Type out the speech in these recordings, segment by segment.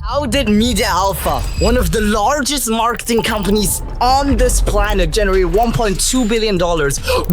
How did Media Alpha, one of the largest marketing companies on this planet, generate $1.2 billion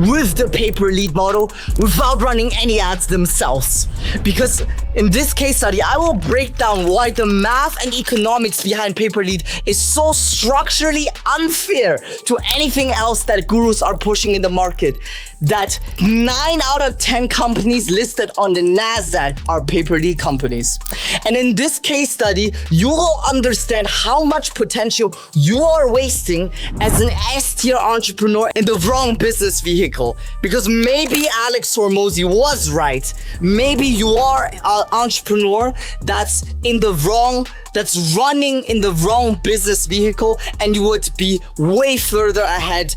with the pay-per-lead model without running any ads themselves? Because in this case study, I will break down why the math and economics behind pay-per-lead is so structurally unfair to anything else that gurus are pushing in the market. That 9 out of 10 companies listed on the NASDAQ are pay-per-lead companies. And in this case study, you will understand how much potential you are wasting as an S-tier entrepreneur in the wrong business vehicle. Because maybe Alex Hormozi was right. Maybe you are an entrepreneur that's running in the wrong business vehicle, and you would be way further ahead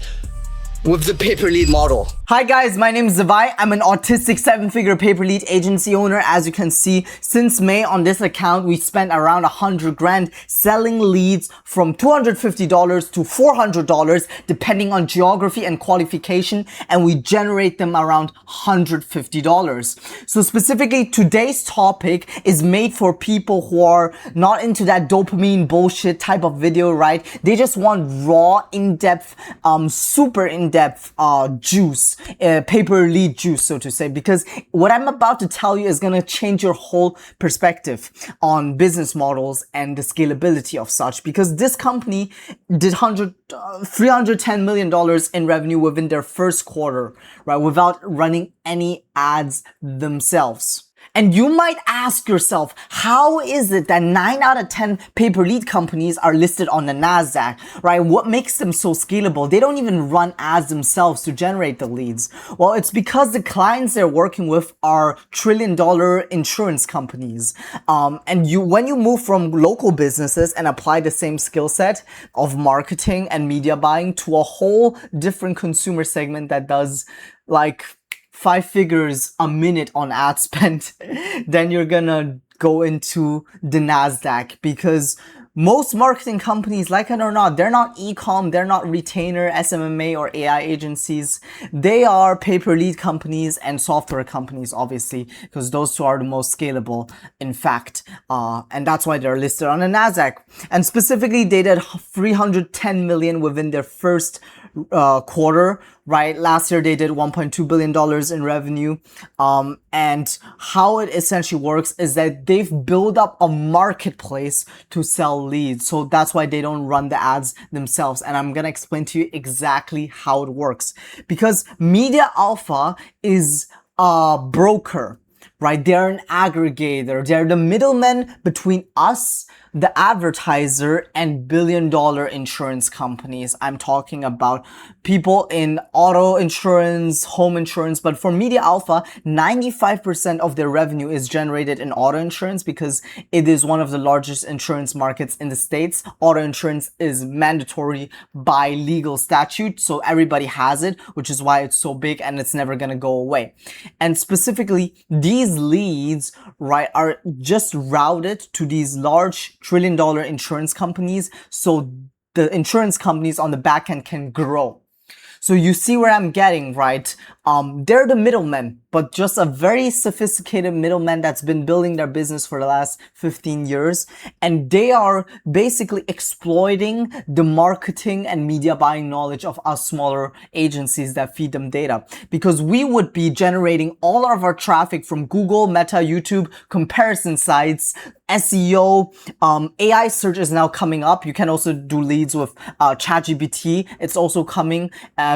with the pay-per-lead model. Hi guys, my name is Zavai. I'm an autistic 7-figure pay-per-lead agency owner. As you can see, since May on this account, we spent around 100 grand selling leads from $250 to $400 depending on geography and qualification, and we generate them around $150. So specifically, today's topic is made for people who are not into that dopamine bullshit type of video, right? They just want raw, in-depth, super in-depth juice. Pay-per-lead juice, so to say, because what I'm about to tell you is going to change your whole perspective on business models and the scalability of such, because this company did $310 million in revenue within their first quarter, right, without running any ads themselves. And you might ask yourself, how is it that 9 out of 10 pay-per-lead companies are listed on the NASDAQ, right? What makes them so scalable? They don't even run ads themselves to generate the leads. Well, it's because the clients they're working with are trillion-dollar insurance companies. And when you move from local businesses and apply the same skill set of marketing and media buying to a whole different consumer segment that does like 5 figures a minute on ad spend, then you're gonna go into the NASDAQ, because most marketing companies, like it or not, they're not e-com, they're not retainer, SMMA, or AI agencies. They are pay-per-lead companies and software companies, obviously, because those two are the most scalable, in fact. And that's why they're listed on the NASDAQ. And specifically, they did $310 million within their first quarter, right? Last year they did $1.2 billion in revenue. And how it essentially works is that they've built up a marketplace to sell leads. So that's why they don't run the ads themselves. And I'm going to explain to you exactly how it works, because Media Alpha is a broker, right? They're an aggregator. They're the middleman between us, the advertiser, and billion-dollar insurance companies. I'm talking about people in auto insurance, home insurance, but for Media Alpha, 95% of their revenue is generated in auto insurance because it is one of the largest insurance markets in the States. Auto insurance is mandatory by legal statute, so everybody has it, which is why it's so big and it's never gonna go away. And specifically, these leads, right, are just routed to these large trillion-dollar insurance companies, so the insurance companies on the back end can grow. So you see where I'm getting, right? They're the middlemen, but just a very sophisticated middleman that's been building their business for the last 15 years. And they are basically exploiting the marketing and media buying knowledge of us smaller agencies that feed them data. Because we would be generating all of our traffic from Google, Meta, YouTube, comparison sites, SEO, AI search is now coming up. You can also do leads with ChatGPT. It's also coming.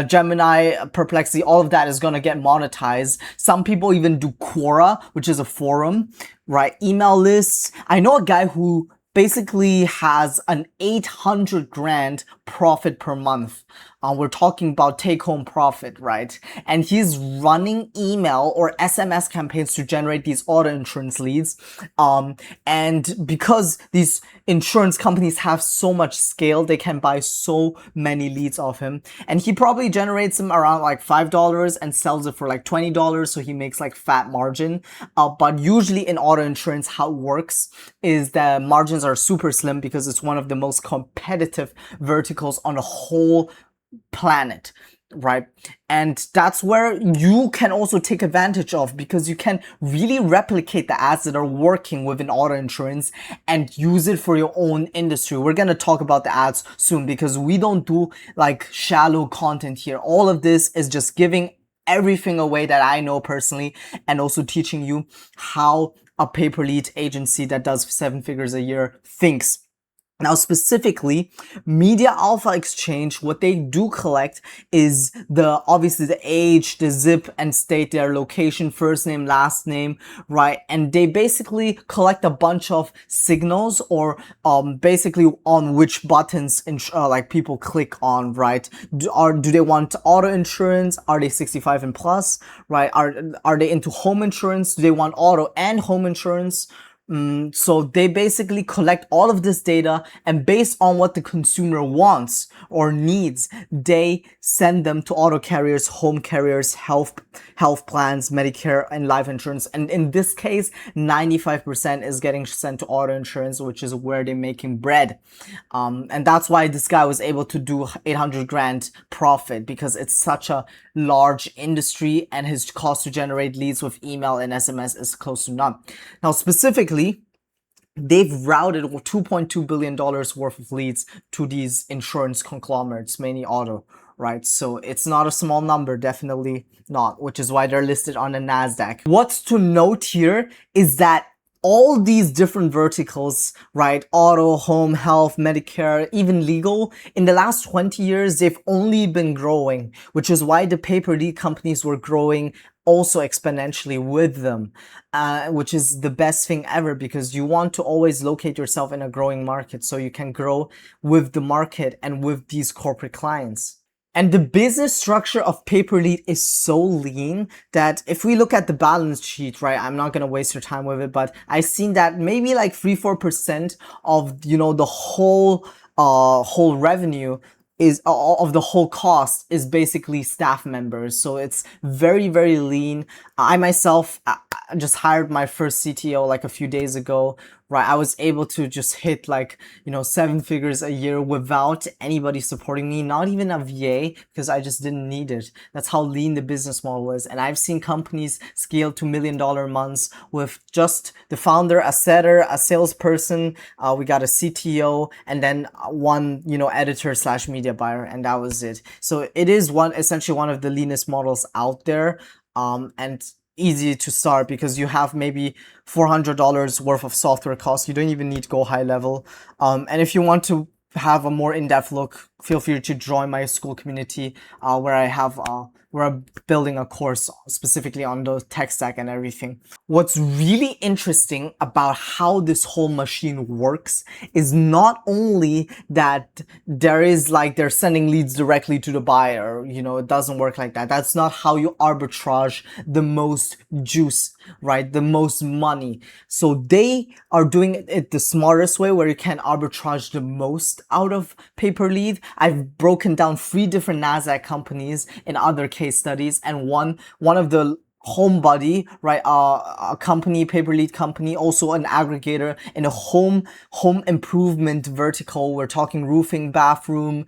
Gemini, Perplexity, all of that is going to get monetized. Some people even do Quora, which is a forum, right? Email lists. I know a guy who basically has an 800 grand profit per month. We're talking about take-home profit, right? And he's running email or SMS campaigns to generate these auto insurance leads. And because these insurance companies have so much scale, they can buy so many leads off him. And he probably generates them around like $5 and sells it for like $20. So he makes like fat margin. But usually in auto insurance, how it works is the margins are super slim because it's one of the most competitive verticals on the whole planet. right? And that's where you can also take advantage of, because you can really replicate the ads that are working within auto insurance and use it for your own industry. We're going to talk about the ads soon, because we don't do like shallow content here. All of this is just giving everything away that I know personally, and also teaching you how a pay per lead agency that does 7 figures a year thinks. Now, specifically, Media Alpha Exchange, what they do collect is obviously the age, the zip and state, their location, first name, last name, right? And they basically collect a bunch of signals, or basically on which buttons like people click on, right? Do they want auto insurance? Are they 65 and plus, right? Are they into home insurance? Do they want auto and home insurance? So they basically collect all of this data, and based on what the consumer wants or needs, they send them to auto carriers, home carriers, health plans, Medicare, and life insurance. And in this case, 95% is getting sent to auto insurance, which is where they're making bread. And that's why this guy was able to do 800 grand profit, because it's such a large industry, and his cost to generate leads with email and SMS is close to none. Now, specifically, they've routed $2.2 billion worth of leads to these insurance conglomerates, mainly auto, right? So it's not a small number, definitely not, which is why they're listed on the NASDAQ. What's to note here is that all these different verticals, right? Auto, home, health, Medicare, even legal, in the last 20 years, they've only been growing, which is why the pay-per-lead companies were growing also exponentially with them, which is the best thing ever, because you want to always locate yourself in a growing market so you can grow with the market and with these corporate clients. And the business structure of pay-per-lead is so lean that if we look at the balance sheet, right, I'm not going to waste your time with it, but I've seen that maybe like 3-4% of, the whole revenue is of the whole cost is basically staff members. So it's very, very lean. I myself just hired my first CTO like a few days ago, right? I was able to just hit like, 7 figures a year without anybody supporting me, not even a VA, because I just didn't need it. That's how lean the business model is. And I've seen companies scale to $1 million months with just the founder, a setter, a salesperson. We got a CTO, and then one, editor / media buyer, and that was it. So it is essentially one of the leanest models out there. And easy to start, because you have maybe $400 worth of software costs. You don't even need to go high level. And if you want to have a more in-depth look, feel free to join my Skool community, where I'm building a course specifically on the tech stack and everything. What's really interesting about how this whole machine works is not only that they're sending leads directly to the buyer. It doesn't work like that. That's not how you arbitrage the most juice, right? The most money. So they are doing it the smartest way, where you can arbitrage the most out of pay-per-lead. I've broken down 3 different NASDAQ companies in other case studies, and one of the HomeBuddy, right? A company, pay-per-lead company, also an aggregator in a home improvement vertical. We're talking roofing, bathroom,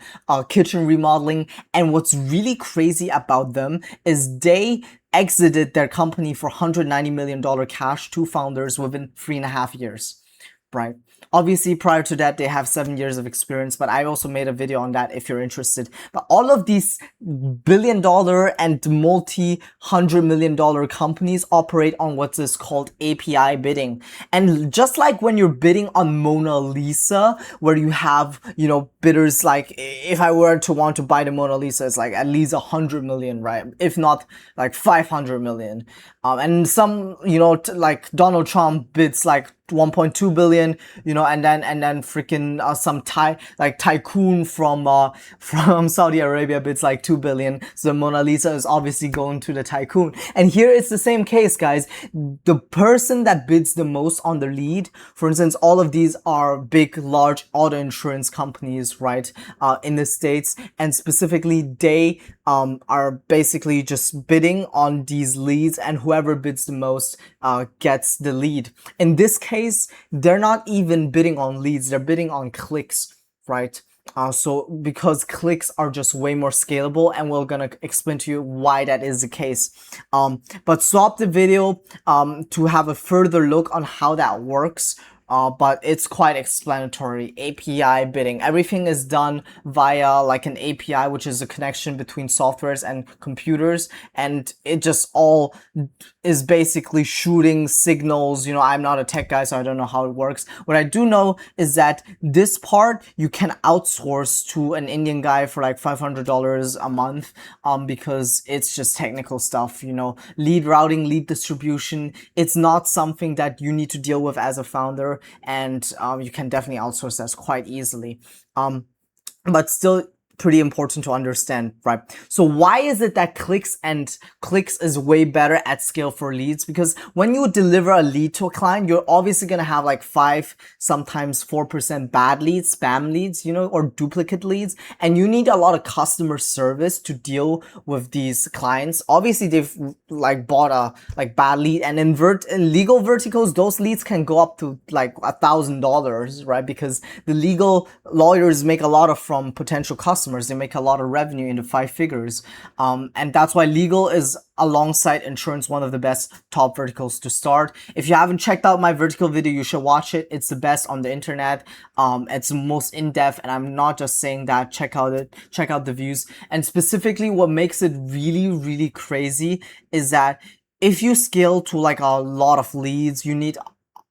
kitchen remodeling. And what's really crazy about them is they exited their company for $190 million cash, 2 founders, within 3.5 years, right? Obviously, prior to that, they have 7 years of experience, but I also made a video on that if you're interested. But all of these billion-dollar and multi-hundred-million-dollar companies operate on what is called API bidding. And just like when you're bidding on Mona Lisa, where you have, bidders like, if I were to want to buy the Mona Lisa, it's like at least 100 million, right? If not like 500 million. And some, like Donald Trump bids like 1.2 billion, and then freaking some tycoon from Saudi Arabia bids like 2 billion. So the Mona Lisa is obviously going to the tycoon. And here it's the same case, guys. The person that bids the most on the lead, for instance, all of these are big, large auto insurance companies, right? In the States, and specifically they are basically just bidding on these leads, and whoever bids the most gets the lead. In this case, they're not even bidding on leads, they're bidding on clicks, right? So because clicks are just way more scalable, and we're gonna explain to you why that is the case. But stop the video to have a further look on how that works. But it's quite explanatory. API bidding. Everything is done via like an API, which is a connection between softwares and computers. And it just all is basically shooting signals. You know, I'm not a tech guy, so I don't know how it works. What I do know is that this part you can outsource to an Indian guy for like $500 a month, because it's just technical stuff, you know, lead routing, lead distribution. It's not something that you need to deal with as a founder, and you can definitely outsource that quite easily. But still pretty important to understand, right? So why is it that clicks is way better at scale for leads? Because when you deliver a lead to a client, you're obviously going to have like 5, sometimes 4% bad leads, spam leads, you know, or duplicate leads. And you need a lot of customer service to deal with these clients. Obviously they've like bought a like bad lead, and in legal verticals, those leads can go up to like $1,000, right? Because the legal lawyers make a lot of from potential customers. They make a lot of revenue into 5 figures. And that's why legal is, alongside insurance, one of the best top verticals to start. If you haven't checked out my vertical video, you should watch it. It's the best on the internet. It's the most in-depth, and I'm not just saying that. Check out the views. And specifically what makes it really, really crazy is that if you scale to like a lot of leads, you need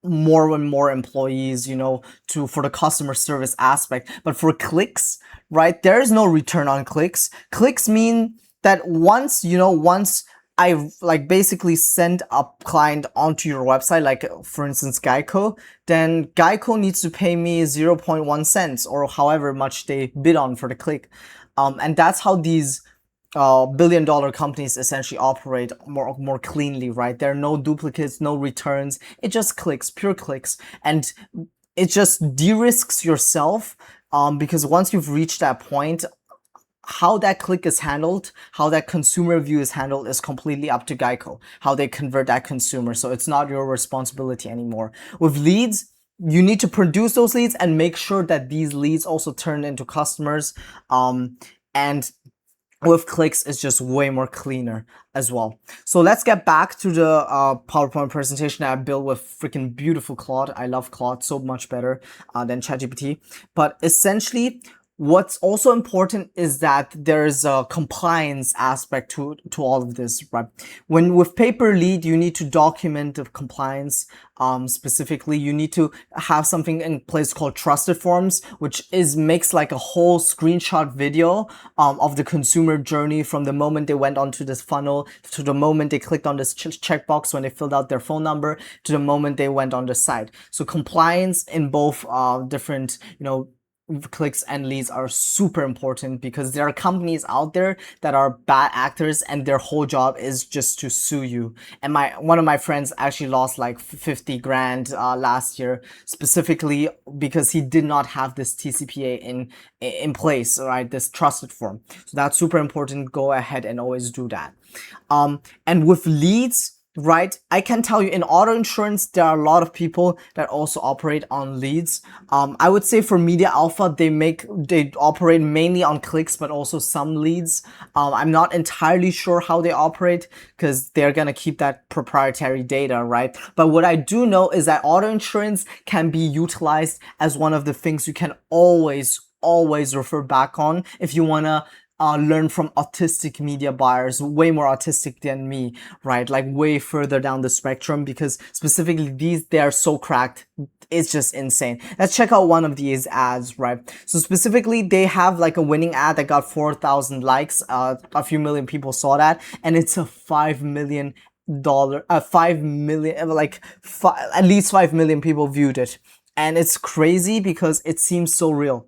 more and more employees, you know, for the customer service aspect. But for clicks, right, there is no return on clicks. Clicks mean that once I like basically send a client onto your website, like for instance Geico, then Geico needs to pay me 0.1 cents or however much they bid on for the click. And that's how these billion-dollar companies essentially operate more cleanly, right? There are no duplicates, no returns. It just clicks, pure clicks, and it just de-risks yourself, because once you've reached that point, how that click is handled, how that consumer view is handled is completely up to Geico, how they convert that consumer. So it's not your responsibility anymore. With leads, you need to produce those leads and make sure that these leads also turn into customers. And with clicks, it's just way more cleaner as well. So let's get back to the PowerPoint presentation that I built with freaking beautiful Claude. I love Claude so much better than ChatGPT. But essentially, what's also important is that there's a compliance aspect to all of this, right? When with paper lead, you need to document the compliance. Specifically, you need to have something in place called trusted forms, which makes like a whole screenshot video of the consumer journey from the moment they went onto this funnel to the moment they clicked on this checkbox when they filled out their phone number to the moment they went on the site. So compliance in both different, you know, clicks and leads are super important, because there are companies out there that are bad actors and their whole job is just to sue you. And one of my friends actually lost like 50 grand last year, specifically because he did not have this TCPA in place, right? This trusted form. So that's super important. Go ahead and always do that. And with leads, right, I can tell you in auto insurance, there are a lot of people that also operate on leads. I would say for Media Alpha, they operate mainly on clicks, but also some leads. I'm not entirely sure how they operate because they're going to keep that proprietary data, right? But what I do know is that auto insurance can be utilized as one of the things you can always refer back on if you want to learn from autistic media buyers, way more autistic than me, right? Like way further down the spectrum, because specifically they are so cracked. It's just insane. Let's check out one of these ads, right? So specifically, they have like a winning ad that got 4,000 likes. A few million people saw that, and it's a $5 million, at least 5 million people viewed it. And it's crazy because it seems so real.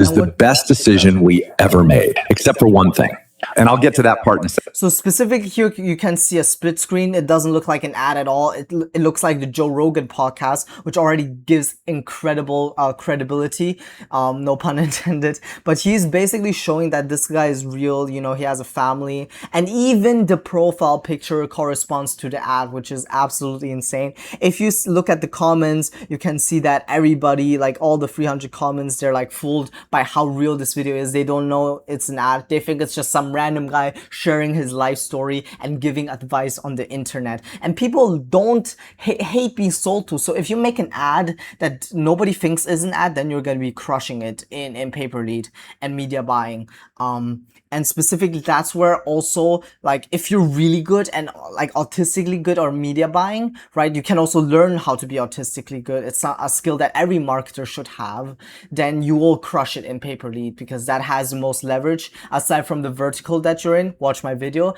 Is the best decision we ever made, except for one thing. And I'll get to that part in a second. So specifically here, you can see a split screen. It doesn't look like an ad at all. It looks like the Joe Rogan podcast, which already gives incredible credibility. No pun intended. But he's basically showing that this guy is real. You know, he has a family, and even the profile picture corresponds to the ad, which is absolutely insane. If you look at the comments, you can see that everybody, like all the 300 comments, they're like fooled by how real this video is. They don't know it's an ad. They think it's just some random guy sharing his life story and giving advice on the internet. And people don't hate being sold to. So if you make an ad that nobody thinks is an ad, then you're going to be crushing it in pay-per lead and media buying. And specifically, that's where also, like, if you're really good and like autistically good or media buying, right, you can also learn how to be autistically good. It's not a skill that every marketer should have. Then you will crush it in pay-per-lead, because that has the most leverage aside from the vertical that you're in. Watch my video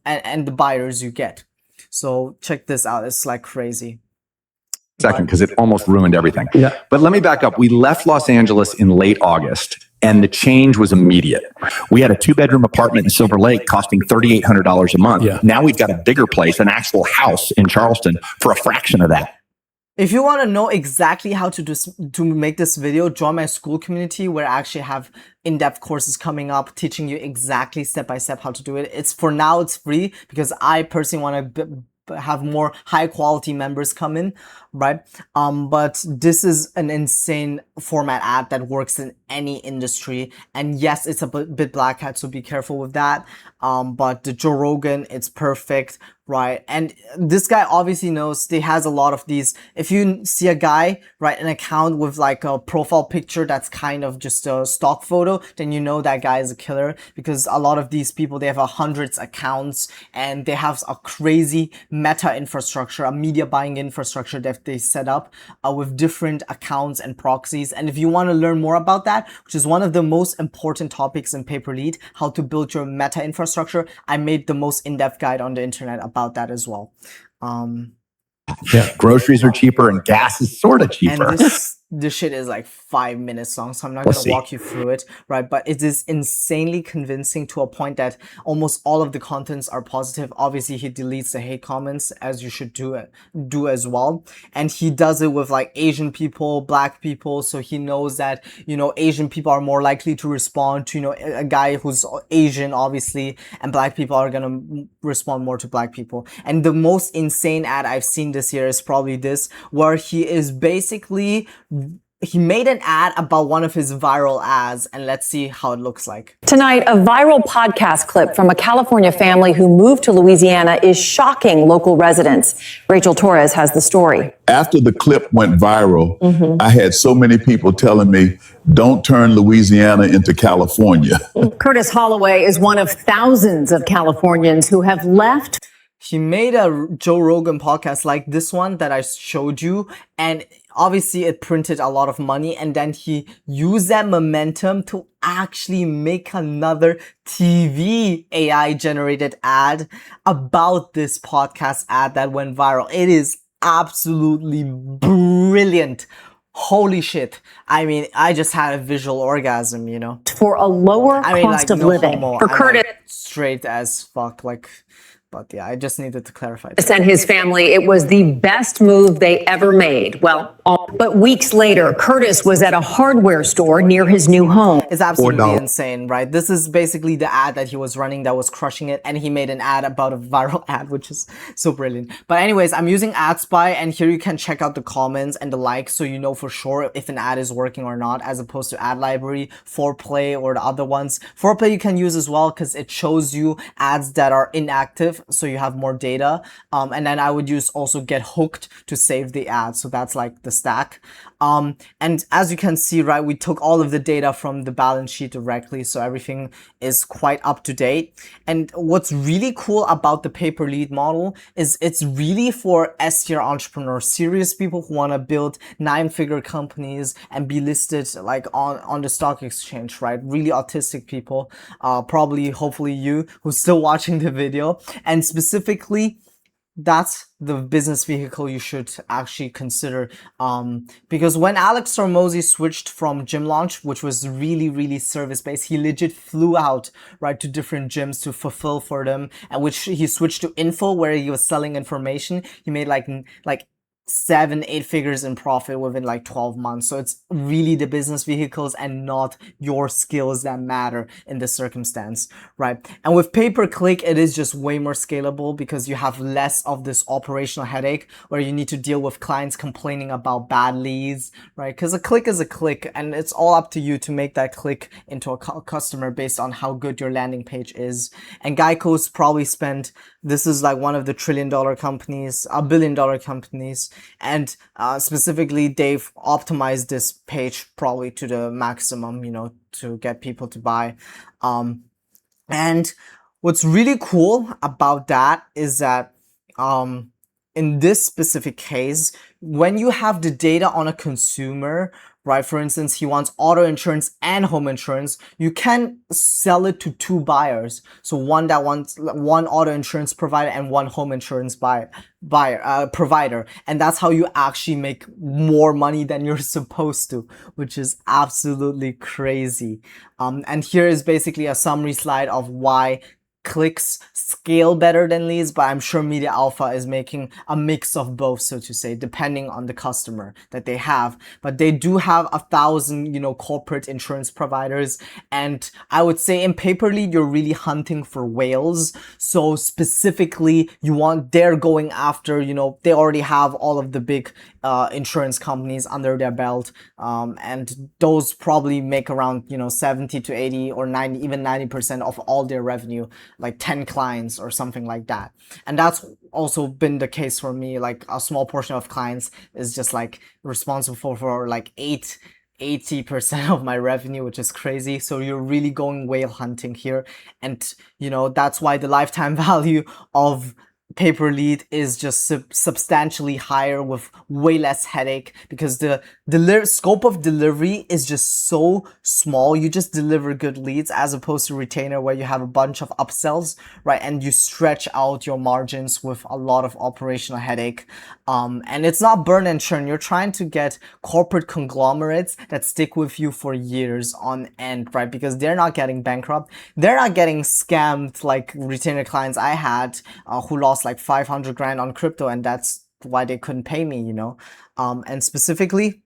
and the buyers you get. So check this out. It's like crazy. Second, because it almost ruined everything. Yeah. But let me back up. We left Los Angeles in late August, and the change was immediate. We had a 2-bedroom apartment in Silver Lake costing $3,800 a month. Yeah. Now we've got a bigger place, an actual house in Charleston, for a fraction of that. If you want to know exactly how to make this video, join my Skool community, where I actually have in-depth courses coming up teaching you exactly step-by-step how to do it. For now, it's free because I personally want to have more high quality members come in, right? But this is an insane format ad that works in any industry. And yes, it's a bit black hat, so be careful with that. But the Joe Rogan, it's perfect, right? And this guy obviously knows he has a lot of these. If you see a guy, right, an account with like a profile picture that's kind of just a stock photo, then you know that guy is a killer, because a lot of these people, they have hundreds accounts and they have a crazy meta infrastructure, a media buying infrastructure that they set up with different accounts and proxies. And if you want to learn more about that, which is one of the most important topics in pay-per-lead, how to build your meta infrastructure, I made the most in-depth guide on the internet about that as well. Yeah, groceries are cheaper and gas is sort of cheaper. And this shit is like 5 minutes long, so I'm not going to walk you through it, right? But it is insanely convincing to a point that almost all of the contents are positive. Obviously, he deletes the hate comments, as you should do as well. And he does it with like Asian people, black people. So he knows that, you know, Asian people are more likely to respond to, you know, a guy who's Asian, obviously, and black people are going to respond more to black people. And the most insane ad I've seen this year is probably this, where he is basically, he made an ad about one of his viral ads, and let's see how it looks like. Tonight, a viral podcast clip from a California family who moved to Louisiana is shocking local residents. Rachel Torres has the story. After the clip went viral, I had so many people telling me, don't turn Louisiana into California. Curtis Holloway is one of thousands of Californians who have left. He made a Joe Rogan podcast like this one that I showed you, and obviously it printed a lot of money, and then he used that momentum to actually make another TV AI generated ad about this podcast ad that went viral. It is absolutely brilliant. Holy shit. I mean, I just had a visual orgasm, you know. For a lower cost of living. For Curtis. Like, straight as fuck, like... But yeah, I just needed to clarify. And his family, it was the best move they ever made. Well, but weeks later, Curtis was at a hardware store near his new home. It's absolutely insane, right? This is basically the ad that he was running that was crushing it. And he made an ad about a viral ad, which is so brilliant. But anyways, I'm using AdSpy, and here you can check out the comments and the likes, so you know for sure if an ad is working or not, as opposed to Ad Library, Foreplay, or the other ones. Foreplay you can use as well, because it shows you ads that are inactive, so you have more data. And then I would use also Get Hooked to save the ad. So that's like the stack. And as you can see, right, we took all of the data from the balance sheet directly. So everything is quite up to date. And what's really cool about the pay-per-lead model is it's really for S-tier entrepreneurs, serious people who want to build 9-figure companies and be listed like on the stock exchange, right? Really autistic people, probably, hopefully you who's still watching the video. And specifically, that's the business vehicle you should actually consider. Because when Alex Hormozi switched from Gym Launch, which was really service-based, he legit flew out, right, to different gyms to fulfill for them, and which he switched to Info, where he was selling information. He made like 7-8 figures in profit within like 12 months. So it's really the business vehicles and not your skills that matter in this circumstance, right? And with pay-per-click, it is just way more scalable because you have less of this operational headache where you need to deal with clients complaining about bad leads, right? Because a click is a click, and it's all up to you to make that click into a customer based on how good your landing page is. And Geico's probably spent, this is like one of the $1 trillion companies, $1 billion companies, and specifically they've optimized this page probably to the maximum, you know, to get people to buy. And what's really cool about that is that in this specific case, when you have the data on a consumer, right? For instance, he wants auto insurance and home insurance. You can sell it to two buyers. So one that wants one auto insurance provider and one home insurance provider. And that's how you actually make more money than you're supposed to, which is absolutely crazy. And here is basically a summary slide of why clicks scale better than leads, but I'm sure Media Alpha is making a mix of both, so to say, depending on the customer that they have. But they do have 1,000, you know, corporate insurance providers. And I would say in pay-per-lead, you're really hunting for whales. So specifically, they're going after, you know, they already have all of the big insurance companies under their belt. And those probably make around, you know, 70 to 80 or 90, even 90% of all their revenue, like 10 clients or something like that. And that's also been the case for me. Like a small portion of clients is just like responsible for like 80% of my revenue, which is crazy. So you're really going whale hunting here. And, you know, that's why the lifetime value of pay-per-lead is just substantially higher with way less headache, because the scope of delivery is just so small. You just deliver good leads as opposed to retainer, where you have a bunch of upsells, right? And you stretch out your margins with a lot of operational headache. And it's not burn and churn. You're trying to get corporate conglomerates that stick with you for years on end, right? Because they're not getting bankrupt. They're not getting scammed like retainer clients I had who lost like 500 grand on crypto, and that's why they couldn't pay me, you know. And specifically,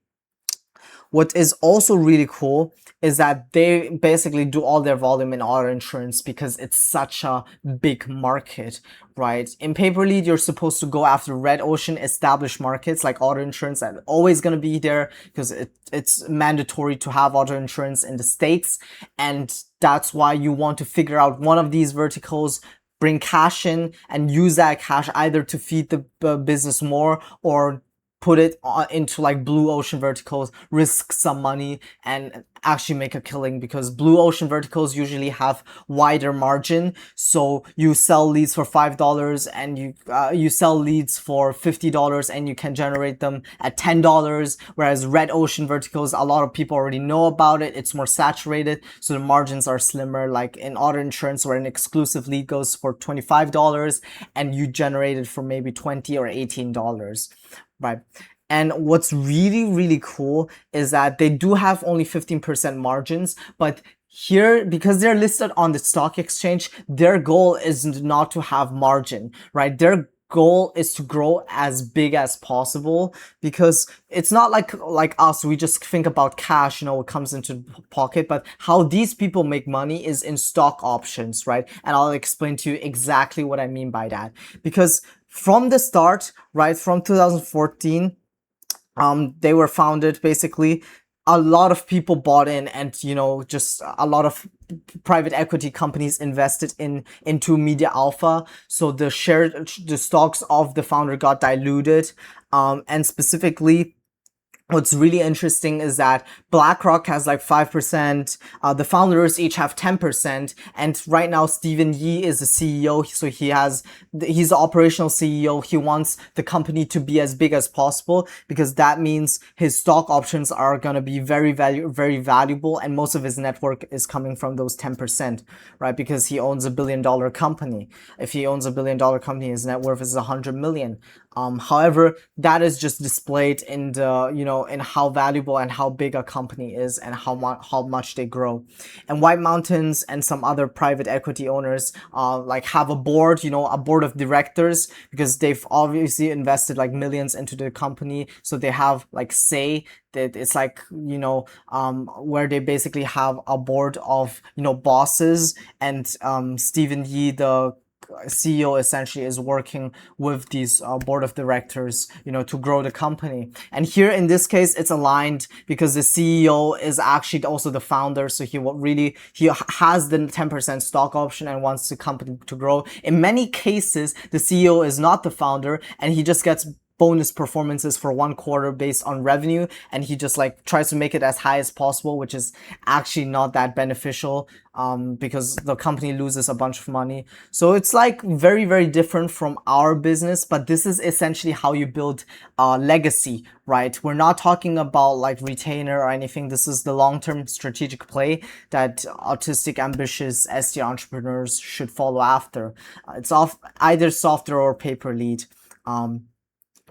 what is also really cool is that they basically do all their volume in auto insurance because it's such a big market, right? In pay-per-lead, you're supposed to go after red ocean established markets like auto insurance that are always going to be there because it's mandatory to have auto insurance in the States. And that's why you want to figure out one of these verticals, bring cash in, and use that cash either to feed the business more or put it into like blue ocean verticals, risk some money and actually make a killing, because blue ocean verticals usually have wider margin. So you sell leads for $5 and you sell leads for $50 and you can generate them at $10. Whereas red ocean verticals, a lot of people already know about it. It's more saturated, so the margins are slimmer. Like in auto insurance, where an exclusive lead goes for $25 and you generate it for maybe $20 or $18. Right. And what's really cool is that they do have only 15% margins, but here, because they're listed on the stock exchange, their goal is not to have margin, right? Their goal is to grow as big as possible, because it's not like us, we just think about cash, you know, what comes into pocket, but how these people make money is in stock options, right? And I'll explain to you exactly what I mean by that. Because from the start, right, from 2014, they were founded. Basically, a lot of people bought in, and, you know, just a lot of private equity companies invested into Media Alpha. So the stocks of the founder got diluted. And specifically, what's really interesting is that BlackRock has like 5%, the founders each have 10%, and right now Stephen Yee is the CEO, so he's the operational CEO. He wants the company to be as big as possible because that means his stock options are going to be very valuable, and most of his network is coming from those 10%, right? Because he owns a $1 billion company. If he owns a $1 billion company, his net worth is 100 million. However, that is just displayed in the, in how valuable and how big a company is and how much they grow. And White Mountains and some other private equity owners, like have a board, a board of directors, because they've obviously invested like millions into the company. So they have like say that it's like, where they basically have a board of, bosses, and Stephen Yee, the CEO, essentially is working with these board of directors, to grow the company. And here in this case, it's aligned because the CEO is actually also the founder. So he has the 10% stock option and wants the company to grow. In many cases, the CEO is not the founder and he just gets bonus performances for 1 quarter based on revenue, and he just like tries to make it as high as possible, which is actually not that beneficial, because the company loses a bunch of money. So it's like very different from our business, but this is essentially how you build legacy, right? We're not talking about like retainer or anything. This is the long-term strategic play that autistic, ambitious ST entrepreneurs should follow after. It's either software or pay-per-lead.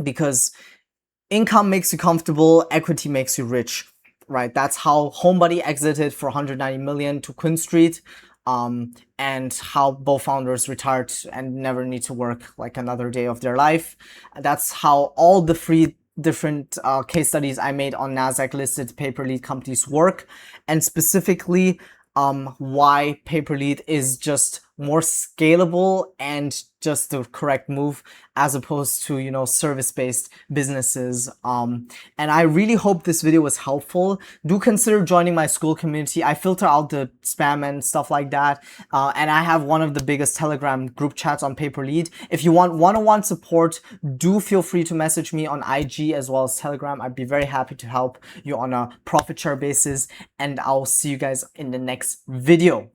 Because income makes you comfortable, equity makes you rich, right? That's how HomeBuddy exited for 190 million to Quinn Street, and how both founders retired and never need to work like another day of their life. That's how all the 3 different case studies I made on NASDAQ listed pay-per-lead companies work, and specifically why pay-per-lead is just more scalable and just the correct move as opposed to, service-based businesses. And I really hope this video was helpful. Do consider joining my Skool community. I filter out the spam and stuff like that. And I have one of the biggest Telegram group chats on pay-per-lead. If you want one-on-one support, do feel free to message me on IG as well as Telegram. I'd be very happy to help you on a profit share basis. And I'll see you guys in the next video.